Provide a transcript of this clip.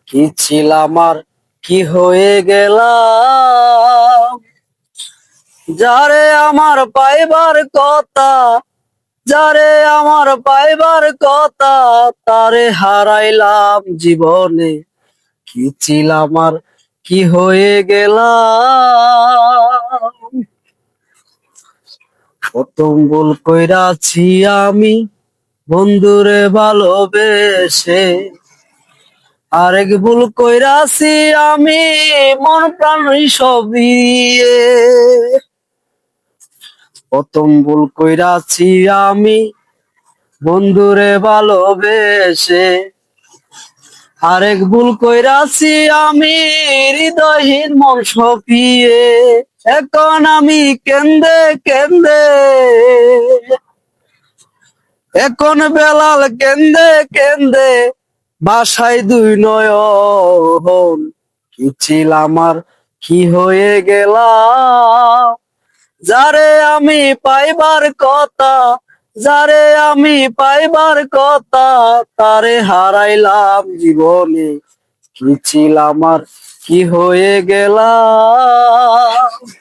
কি ছিলাম আর কি হয়ে গেলাম, যারে আমার পাইবার কথা, যারে আমার পাইবার কথা, তারে হারাইলাম জীবনে। কি ছিলাম আর কি হয়ে গেলাম। প্রথম ভুল কইরাছি আমি বন্ধুরে ভালোবেসে, আরেক ভুল কইরাছি আমি মন প্রাণ সব দিয়ে। প্রথম ভুল কইরাছি আমি বন্ধুরে ভালোবেসে, আরেক ভুল কইরাছি আমি হৃদয়হীন মন সপিয়ে। এখন আমি কেন্দে কেন্দে, এখন বেলাল কেন্দে কেন্দে বাসায় দুই নয়ন। কি ছিলাম আর কি হয়ে গেলাম, যারে আমি পাইবার কথা, যারে আমি পাইবার কথা, তারে হারাইলাম জীবনে। কি ছিলাম আর কি হয়ে গেলাম।